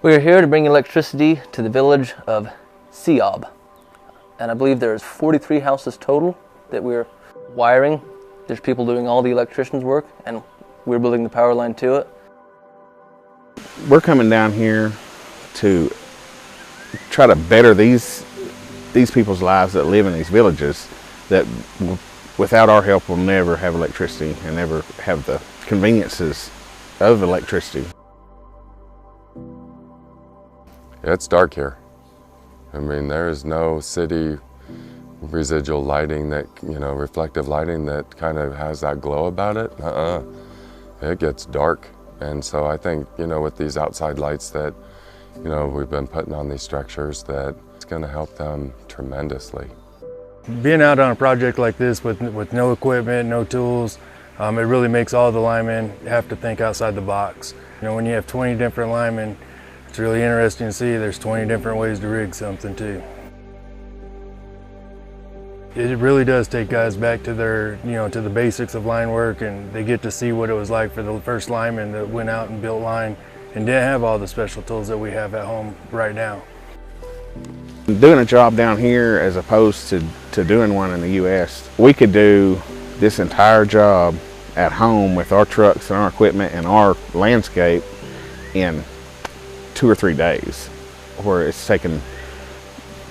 We are here to bring electricity to the village of Sillab, and I believe there's 43 houses total that we're wiring. There's people doing all the electricians' work, and we're building the power line to it. We're coming down here to try to better these people's lives that live in these villages that without our help will never have electricity and never have the conveniences of electricity. It's dark here. I mean, there is no city residual lighting that, reflective lighting that kind of has that glow about it. It gets dark. And so I think, with these outside lights that, we've been putting on these structures, that it's going to help them tremendously. Being out on a project like this with no equipment, no tools, it really makes all the linemen have to think outside the box. When you have 20 different linemen, it's really interesting to see there's 20 different ways to rig something too. It really does take guys back to their, to the basics of line work, and they get to see what it was like for the first lineman that went out and built line and didn't have all the special tools that we have at home right now. Doing a job down here as opposed to doing one in the U.S., we could do this entire job at home with our trucks and our equipment and our landscape in 2 or 3 days, where it's taken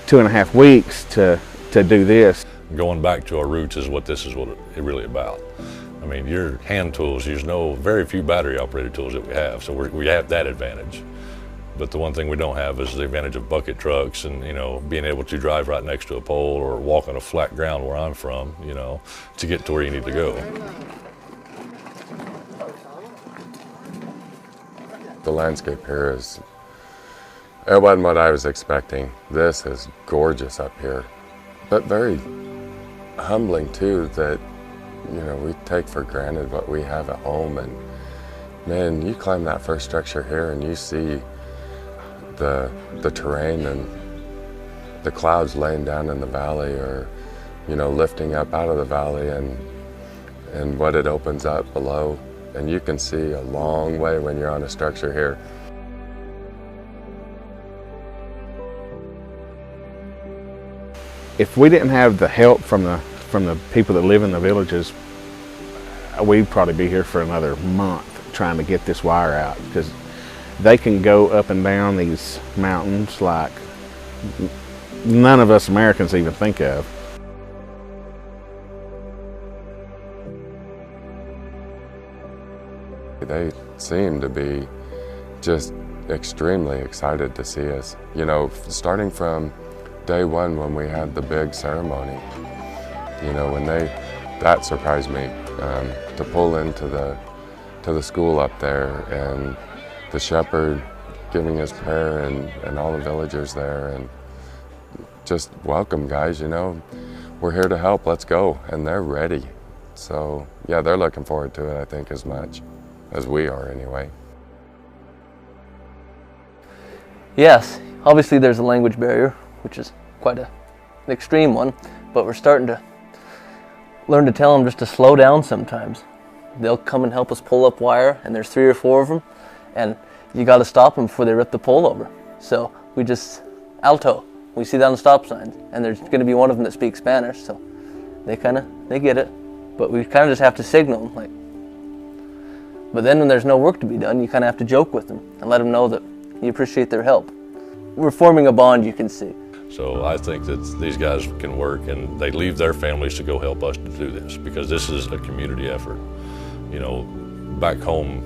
2.5 weeks to do this. Going back to our roots is what it's really about. I mean, your hand tools, there's very few battery operated tools that we have, so we have that advantage. But the one thing we don't have is the advantage of bucket trucks and, being able to drive right next to a pole or walk on a flat ground where I'm from, to get to where you need to go. The landscape here it wasn't what I was expecting. This is gorgeous up here, but very humbling too that, we take for granted what we have at home. And man, you climb that first structure here and you see the terrain and the clouds laying down in the valley, or, lifting up out of the valley, and what it opens up below. And you can see a long way when you're on a structure here. If we didn't have the help from the people that live in the villages, we'd probably be here for another month trying to get this wire out, because they can go up and down these mountains like none of us Americans even think of. They seem to be just extremely excited to see us. Starting from day one when we had the big ceremony, that surprised me, to pull into the school up there, and the shepherd giving us prayer, and all the villagers there, and just welcome, guys, we're here to help, let's go. And they're ready. So yeah, they're looking forward to it, I think, as much as we are anyway. Yes, obviously there's a language barrier, which is quite an extreme one, but we're starting to learn to tell them just to slow down sometimes. They'll come and help us pull up wire, and there's 3 or 4 of them, and you got to stop them before they rip the pole over. So we just alto. We see that on the stop signs, and there's going to be one of them that speaks Spanish, so they get it, but we kind of just have to signal them, But then when there's no work to be done, you kind of have to joke with them and let them know that you appreciate their help. We're forming a bond, you can see. So I think that these guys can work, and they leave their families to go help us to do this, because this is a community effort. Back home,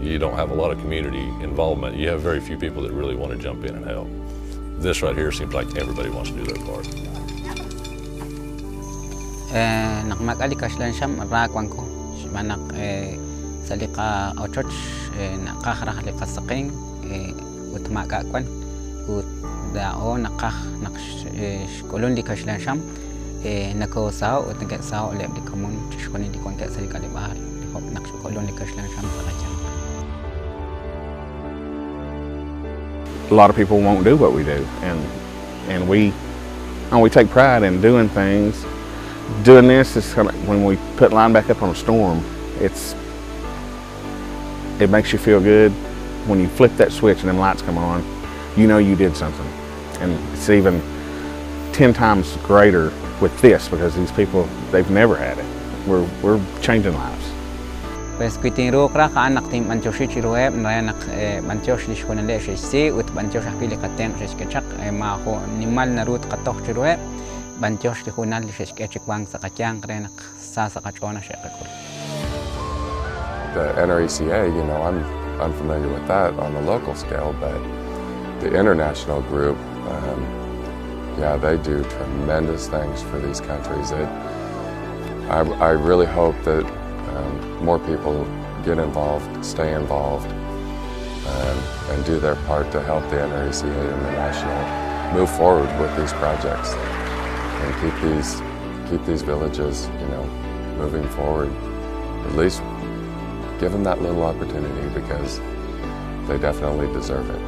you don't have a lot of community involvement. You have very few people that really want to jump in and help. This right here seems like everybody wants to do their part. Nakmakalikas lang siya, marakwang ko. Manak salika ochot, nakakarakalikas saking, utmakakwan, dao kolon likas lang siya, nakausao, nagasaw ulit di kamun, shkonin di kontek salika di bahar, kolon likas lang siya para dyan. A lot of people won't do what we do, and we take pride in doing things. Doing this is kind of, when we put line back up on a storm, it makes you feel good when you flip that switch and them lights come on, you know you did something. And it's even 10 times greater with this because these people, they've never had it. We're changing lives. Pues kuitinru kra ka anak tim manchoshi chirueb na anak manchosh lishkonale shisi ut manchosh akili kateng sheskechak ma ho nimal narut katoch chirueb manchosh lihunal sheskechik bang sakachang krenak sa sakachona shekakul. The NRECA, you know, I'm unfamiliar with that on the local scale, but the international group, yeah, they do tremendous things for these countries. I really hope that more people get involved, stay involved, and do their part to help the NRECA International move forward with these projects and keep these villages, you know, moving forward. At least give them that little opportunity because they definitely deserve it.